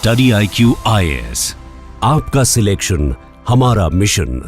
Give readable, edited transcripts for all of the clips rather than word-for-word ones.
Study IQ IAS, आपका selection हमारा mission.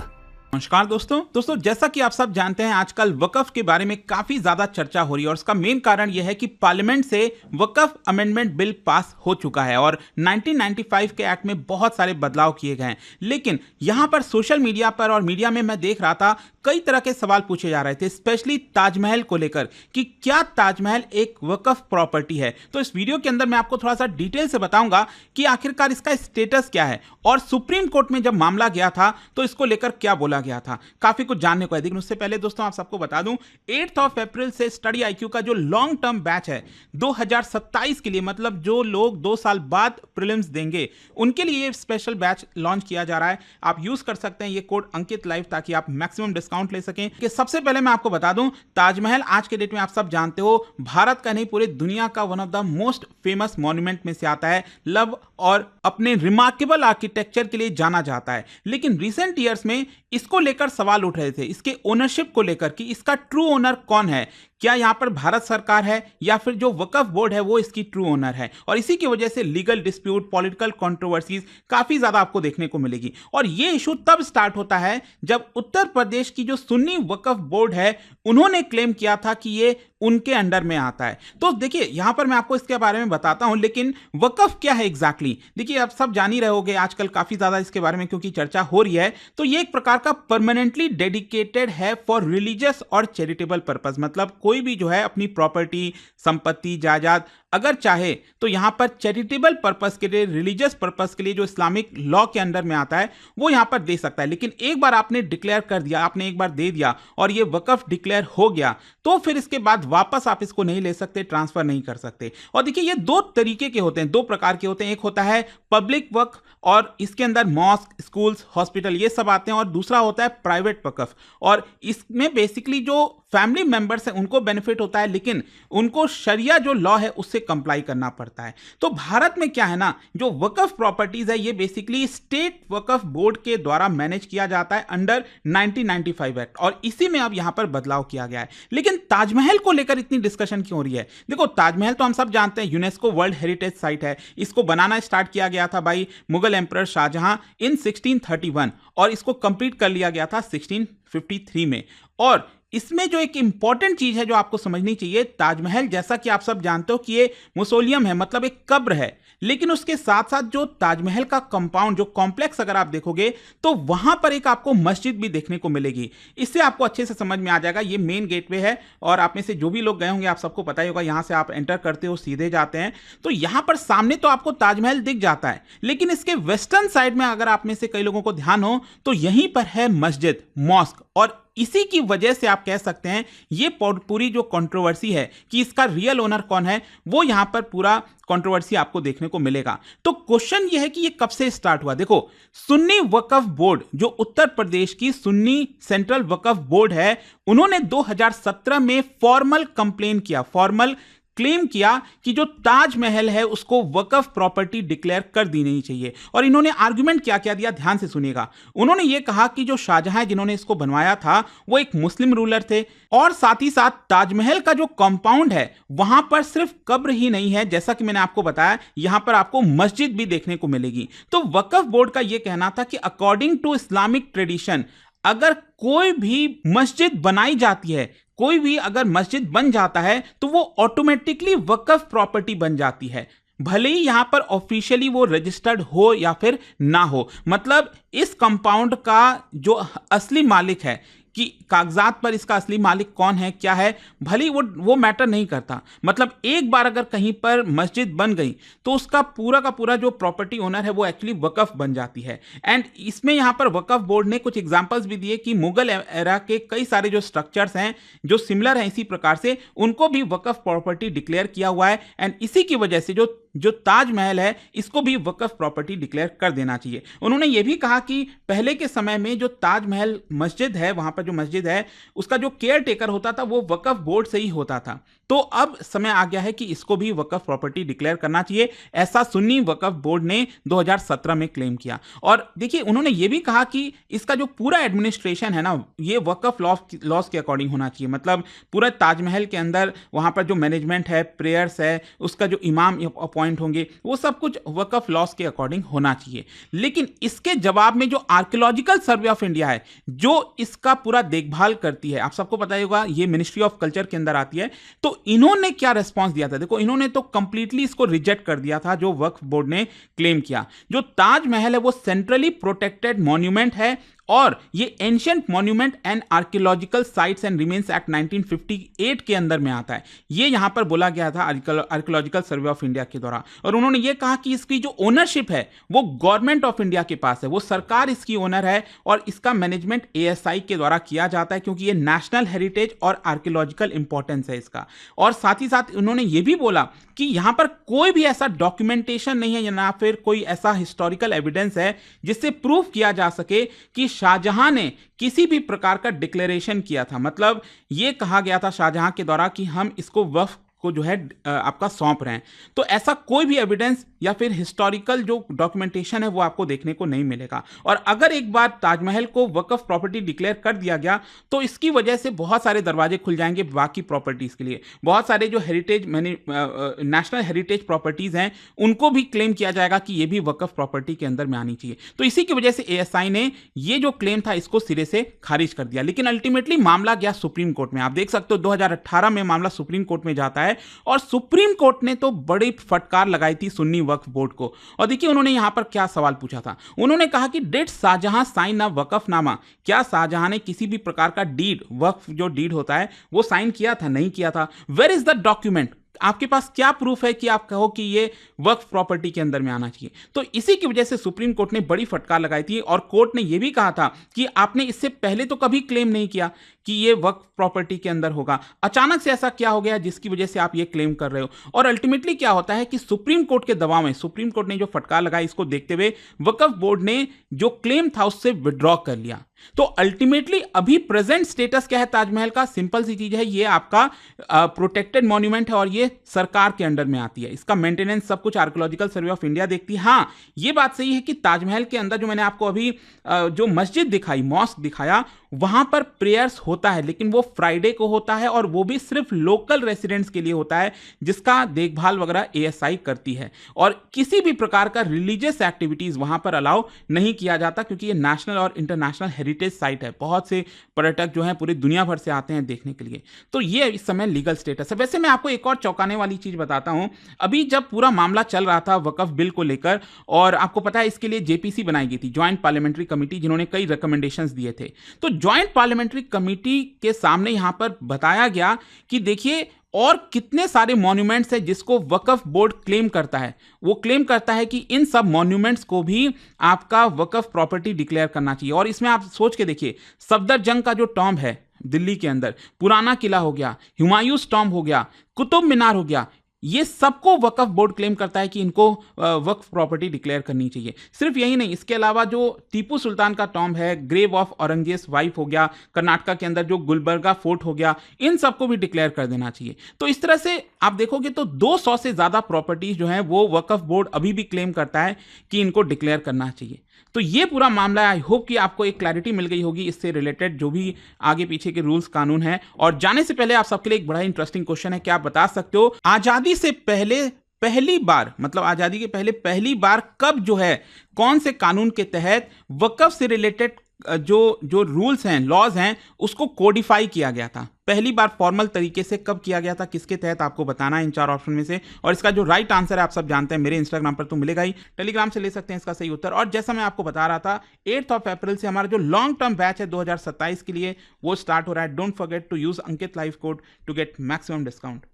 नमस्कार दोस्तों जैसा कि आप सब जानते हैं आजकल वक्फ के बारे में काफी ज्यादा चर्चा हो रही है और उसका मेन कारण यह है कि पार्लियामेंट से वक्फ अमेंडमेंट बिल पास हो चुका है और 1995 के एक्ट में बहुत सारे बदलाव किए गए हैं। लेकिन यहां पर सोशल मीडिया पर और मीडिया में मैं देख रहा था कई तरह के सवाल पूछे जा रहे थे, स्पेशली ताजमहल को लेकर कि क्या ताजमहल एक वक्फ प्रॉपर्टी है। तो इस वीडियो के अंदर मैं आपको थोड़ा सा डिटेल से बताऊंगा कि आखिरकार इसका स्टेटस क्या है और सुप्रीम कोर्ट में जब मामला गया था तो इसको लेकर क्या बोला गया था। काफी कुछ जानने को है, लेकिन उससे पहले दोस्तों आप सबको बता दूं 8 अप्रैल से स्टडी IQ का जो लॉन्ग टर्म बैच है 2027 के लिए, मतलब जो लोग 2 साल बाद प्रीलिम्स देंगे उनके लिए ये स्पेशल बैच लॉन्च किया जा रहा है। आप यूज कर सकते हैं ये कोड अंकित लाइव ताकि आप मैक्सिमम डिस्काउंट ले सकें। कि सबसे पहले मैं आपको बता दूं ताजमहल आज के डेट में आप सब जानते हो भारत का नहीं पूरे दुनिया का one of the most famous monument में से आता है। लव और अपने रिमार्केबल आर्किटेक्चर के लिए जाना जाता है। लेकिन रिसेंट ईयर्स में इसको लेकर सवाल उठ रहे थे, इसके ओनरशिप को लेकर कि इसका ट्रू ओनर कौन है, क्या यहां पर भारत सरकार है या फिर जो वक्फ बोर्ड है वो इसकी ट्रू ओनर है। और इसी की वजह से लीगल डिस्प्यूट, पॉलिटिकल कंट्रोवर्सीज काफी ज्यादा आपको देखने को मिलेगी। और ये इशू तब स्टार्ट होता है जब उत्तर प्रदेश की जो सुन्नी वक्फ बोर्ड है उन्होंने क्लेम किया था कि ये उनके अंडर में आता है। तो देखिए यहां पर मैं आपको इसके बारे में बताता हूं, लेकिन वक्फ क्या है एग्जैक्टली देखिए आप सब जान ही रहे होगे आजकल काफी ज्यादा इसके बारे में क्योंकि चर्चा हो रही है। तो ये एक प्रकार का परमानेंटली डेडिकेटेड है फॉर रिलीजियस और चैरिटेबल पर्पस, मतलब कोई भी जो है अपनी प्रॉपर्टी, संपत्ति, जायदाद अगर चाहे तो यहां पर चैरिटेबल पर्पस के लिए, रिलीजियस पर्पस के लिए जो इस्लामिक लॉ के अंडर में आता है वो यहां पर दे सकता है। लेकिन एक बार आपने डिक्लेयर कर दिया, आपने एक बार दे दिया और ये वक्फ डिक्लेयर हो गया तो फिर इसके बाद वापस आप इसको नहीं ले सकते, ट्रांसफर नहीं कर सकते। और देखिए ये दो तरीके के होते हैं, दो प्रकार के होते हैं। एक होता है पब्लिक वक्फ और इसके अंदर मॉस्क, स्कूल्स, हॉस्पिटल ये सब आते हैं, और दूसरा होता है प्राइवेट वक्फ और इसमें बेसिकली जो फैमिली मेंबर्स हैं उनको बेनिफिट होता है लेकिन उनको शरिया जो लॉ है उससे कंप्लाई करना पड़ता है। तो भारत में क्या है ना, जो वक्फ प्रॉपर्टीज है ये बेसिकली स्टेट वक्फ बोर्ड के द्वारा मैनेज किया जाता है अंडर 1995 एक्ट, और इसी में अब यहां पर बदलाव किया गया है। लेकिन ताजमहल को लेकर इतनी डिस्कशन क्यों हो रही है? देखो ताजमहल तो हम सब जानते हैं यूनेस्को वर्ल्ड हेरिटेज साइट है। इसको बनाना स्टार्ट किया गया था भाई मुगल एम्परर शाहजहां इन 1631 और इसको कंप्लीट कर लिया गया था 1653 में। और इसमें जो एक इंपॉर्टेंट चीज है जो आपको समझनी चाहिए, ताजमहल जैसा कि आप सब जानते हो कि ये मुसोलियम है, मतलब एक कब्र है, लेकिन उसके साथ साथ जो ताजमहल का कंपाउंड, जो कॉम्प्लेक्स अगर आप देखोगे तो वहां पर एक आपको मस्जिद भी देखने को मिलेगी। इससे आपको अच्छे से समझ में आ जाएगा। ये मेन गेटवे है और आप में से जो भी लोग गए होंगे आप सबको पता ही होगा, यहां से आप एंटर करते हो सीधे जाते हैं तो यहां पर सामने तो आपको ताजमहल दिख जाता है, लेकिन इसके वेस्टर्न साइड में अगर आप में से कई लोगों को ध्यान हो तो यहीं पर है मस्जिद, मॉस्क, और इसी की वजह से आप कह सकते हैं ये पूरी जो कंट्रोवर्सी है कि इसका रियल ओनर कौन है वो यहां पर पूरा कंट्रोवर्सी आपको देखने को मिलेगा। तो क्वेश्चन ये है कि ये कब से स्टार्ट हुआ। देखो सुन्नी वक्फ बोर्ड जो उत्तर प्रदेश की सुन्नी सेंट्रल वक्फ बोर्ड है उन्होंने 2017 में फॉर्मल कंप्लेन किया, फॉर्मल क्लेम किया कि जो ताजमहल है उसको वक्फ प्रॉपर्टी डिक्लेयर कर दी नहीं चाहिए। और इन्होंने आर्गुमेंट क्या क्या दिया, ध्यान से सुनिएगा। उन्होंने ये कहा कि जो शाहजहां जिन्होंने इसको बनवाया था वो एक मुस्लिम रूलर थे और साथ ही साथ ताजमहल का जो कंपाउंड है वहां पर सिर्फ कब्र ही नहीं है, जैसा कि मैंने आपको बताया यहां पर आपको मस्जिद भी देखने को मिलेगी। तो वक्फ बोर्ड का यह कहना था कि अकॉर्डिंग टू इस्लामिक ट्रेडिशन अगर कोई भी मस्जिद बनाई जाती है, कोई भी अगर मस्जिद बन जाता है तो वो ऑटोमेटिकली वक्फ प्रॉपर्टी बन जाती है, भले ही यहां पर ऑफिशियली वो रजिस्टर्ड हो या फिर ना हो। मतलब इस कंपाउंड का जो असली मालिक है कि कागजात पर इसका असली मालिक कौन है, क्या है, भले वो मैटर नहीं करता। मतलब एक बार अगर कहीं पर मस्जिद बन गई तो उसका पूरा का पूरा जो प्रॉपर्टी ओनर है वो एक्चुअली वक्फ बन जाती है। एंड इसमें यहां पर वक्फ बोर्ड ने कुछ एग्जांपल्स भी दिए कि मुगल एरा के कई सारे जो स्ट्रक्चर्स हैं जो सिमिलर हैं इसी प्रकार से उनको भी वक्फ प्रॉपर्टी डिक्लेयर किया हुआ है। एंड इसी की वजह से जो ताजमहल है इसको भी वक्फ प्रॉपर्टी डिक्लेयर कर देना चाहिए। उन्होंने ये भी कहा कि पहले के समय में जो ताजमहल मस्जिद है, वहां पर जो मस्जिद है उसका जो केयर टेकर होता था वो वक्फ बोर्ड से ही होता था। तो अब समय आ गया है कि इसको भी वक्फ प्रॉपर्टी डिक्लेयर करना चाहिए, ऐसा सुन्नी वक्फ बोर्ड ने 2017 में क्लेम किया। और देखिए उन्होंने ये भी कहा कि इसका जो पूरा एडमिनिस्ट्रेशन है ना, ये वक्फ लॉज के अकॉर्डिंग होना चाहिए। मतलब पूरा ताजमहल के अंदर वहां पर जो मैनेजमेंट है, प्रेयर्स है, उसका जो इमाम अपॉइंट होंगे, वो सब कुछ वक्फ लॉज के अकॉर्डिंग होना चाहिए। लेकिन इसके जवाब में जो आर्कियोलॉजिकल सर्वे ऑफ इंडिया है, जो इसका पूरा देखभाल करती है, आप सबको पता ही होगा ये मिनिस्ट्री ऑफ कल्चर के अंदर आती है, तो इन्होंने क्या रेस्पॉन्स दिया था? देखो, इन्होंने तो कंप्लीटली इसको रिजेक्ट कर दिया था जो वक्फ बोर्ड ने क्लेम किया। जो ताजमहल है वो सेंट्रली प्रोटेक्टेड मॉन्यूमेंट है और ये ancient monument and archaeological sites and remains act 1958 के अंदर में आता है। ये यहां पर बोला गया था आर्कियोलॉजिकल सर्वे ऑफ इंडिया के द्वारा। और उन्होंने ये कहा कि इसकी जो ओनरशिप है वो गवर्नमेंट ऑफ इंडिया के पास है, वो सरकार इसकी ओनर है और इसका मैनेजमेंट ASI के द्वारा किया जाता है, क्योंकि ये नेशनल हेरिटेज और आर्कियोलॉजिकल इंपॉर्टेंस है इसका। और साथ ही साथ उन्होंने ये भी बोला कि यहां पर कोई भी ऐसा डॉक्यूमेंटेशन नहीं है या ना फिर कोई ऐसा हिस्टोरिकल एविडेंस है जिससे प्रूफ किया जा सके कि शाहजहां ने किसी भी प्रकार का डिक्लेरेशन किया था। मतलब यह कहा गया था शाहजहां के द्वारा कि हम इसको वक्फ को जो है आपका सौंप रहे हैं। तो ऐसा कोई भी एविडेंस या फिर हिस्टोरिकल जो डॉक्यूमेंटेशन है वो आपको देखने को नहीं मिलेगा। और अगर एक बार ताजमहल को वक्फ प्रॉपर्टी डिक्लेयर कर दिया गया तो इसकी वजह से बहुत सारे दरवाजे खुल जाएंगे बाकी प्रॉपर्टीज के लिए। बहुत सारे जो हेरिटेज नेशनल हेरिटेज प्रॉपर्टीज हैं उनको भी क्लेम किया जाएगा कि ये भी वक्फ प्रॉपर्टी के अंदर में आनी चाहिए। तो इसी की वजह से ASI ने ये जो क्लेम था इसको सिरे से खारिज कर दिया। लेकिन अल्टीमेटली मामला गया सुप्रीम कोर्ट में। आप देख सकते हो 2018 में मामला सुप्रीम कोर्ट में जाता है और सुप्रीम कोर्ट ने तो बड़ी फटकार लगाई थी सुन्नी वक्फ बोर्ड को। और देखिए उन्होंने यहां पर क्या सवाल पूछा था। उन्होंने कहा कि डिड शाहजहां साइन अ वक्फनामा? क्या शाहजहां ने किसी भी प्रकार का डीड, वक्फ जो डीड होता है, वो साइन किया था? नहीं किया था। Where is the document? आपके पास क्या प्रूफ है कि आप कहो कि ये वक्फ प्रॉपर्टी के अंदर में आना चाहिए? तो इसी की वजह से सुप्रीम कोर्ट ने बड़ी फटकार लगाई थी और कोर्ट ने यह भी कहा था कि आपने इससे पहले तो कभी क्लेम नहीं किया कि ये वक्फ प्रॉपर्टी के अंदर होगा, अचानक से ऐसा क्या हो गया जिसकी वजह से आप ये क्लेम कर रहे हो? और अल्टीमेटली क्या होता है कि सुप्रीम कोर्ट के दबाव में, सुप्रीम कोर्ट ने जो फटकार लगाई इसको देखते हुए वक्फ बोर्ड ने जो क्लेम था उससे विड्रॉ कर लिया। तो अल्टीमेटली अभी प्रेजेंट स्टेटस क्या है ताजमहल का? सिंपल सी चीज है, ये आपका प्रोटेक्टेड मॉन्यूमेंट है और ये सरकार के अंडर में आती है। इसका मेंटेनेंस सब कुछ आर्कियोलॉजिकल सर्वे ऑफ इंडिया देखती है। हाँ, ये बात सही है कि ताजमहल के अंदर जो मैंने आपको अभी जो मस्जिद दिखाई, मॉस्क दिखाया, वहां पर प्रेयर्स होता है, लेकिन वो फ्राइडे को होता है और वो भी सिर्फ लोकल रेसिडेंट्स के लिए होता है, जिसका देखभाल वगैरह ASI करती है। और किसी भी प्रकार का रिलीजियस एक्टिविटीज वहां पर अलाउ नहीं किया जाता, क्योंकि ये नेशनल और इंटरनेशनल हेरिटेज साइट है। बहुत से पर्यटक जो हैं पूरी दुनिया भर से आते हैं देखने के लिए। तो ये इस समय लीगल स्टेटस है। वैसे मैं आपको एक और चौंकाने वाली चीज बताता हूं। अभी जब पूरा मामला चल रहा था वक्फ बिल को लेकर, और आपको पता है इसके लिए JPC बनाई गई थी, ज्वाइंट पार्लियामेंट्री कमेटी, जिन्होंने कई रिकमेंडेशंस दिए थे। तो ज्वाइंट पार्लियामेंट्री कमेटी के सामने यहां पर बताया गया कि देखिए और कितने सारे मॉन्यूमेंट्स हैं जिसको वक्फ बोर्ड क्लेम करता है। वो क्लेम करता है कि इन सब मॉन्यूमेंट्स को भी आपका वक्फ प्रॉपर्टी डिक्लेयर करना चाहिए। और इसमें आप सोच के देखिए, सफदरजंग का जो टॉम्ब है दिल्ली के अंदर, पुराना किला हो गया, हुमायूंस टॉम्ब हो गया, कुतुब मीनार हो गया, ये सबको वक्फ बोर्ड क्लेम करता है कि इनको वक्फ प्रॉपर्टी डिक्लेयर करनी चाहिए। सिर्फ यही नहीं, इसके अलावा जो टीपू सुल्तान का टॉम्ब है, ग्रेव ऑफ औरंगजेब वाइफ हो गया, कर्नाटका के अंदर जो गुलबर्गा फोर्ट हो गया, इन सबको भी डिक्लेयर कर देना चाहिए। तो इस तरह से आप देखोगे तो 200 से ज्यादा प्रॉपर्टीज जो है वो वक्फ बोर्ड अभी भी क्लेम करता है कि इनको डिक्लेयर करना चाहिए। तो ये पूरा मामला, आई होप कि आपको एक क्लैरिटी मिल गई होगी इससे रिलेटेड जो भी आगे पीछे के रूल्स कानून है। और जाने से पहले आप सबके लिए एक बड़ा इंटरेस्टिंग क्वेश्चन है, क्या आप बता सकते हो आजादी से पहले पहली बार, मतलब आजादी के पहले पहली बार कब जो है, कौन से कानून के तहत वक्फ से रिलेटेड जो रूल्स हैं, लॉज हैं, उसको कोडिफाई किया गया था? पहली बार फॉर्मल तरीके से कब किया गया था, किसके तहत, आपको बताना है इन 4 ऑप्शन में से। और इसका जो राइट आंसर है आप सब जानते हैं, मेरे इंस्टाग्राम पर तो मिलेगा ही, टेलीग्राम से ले सकते हैं इसका सही उत्तर। और जैसा मैं आपको बता रहा था, 8 अप्रैल से हमारा जो लॉन्ग टर्म बैच है 2027 के लिए वो स्टार्ट हो रहा है। Don't forget to use Ankit live code to get maximum discount.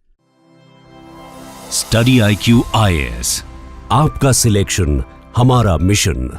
Study IQ IAS, आपका सिलेक्शन हमारा मिशन।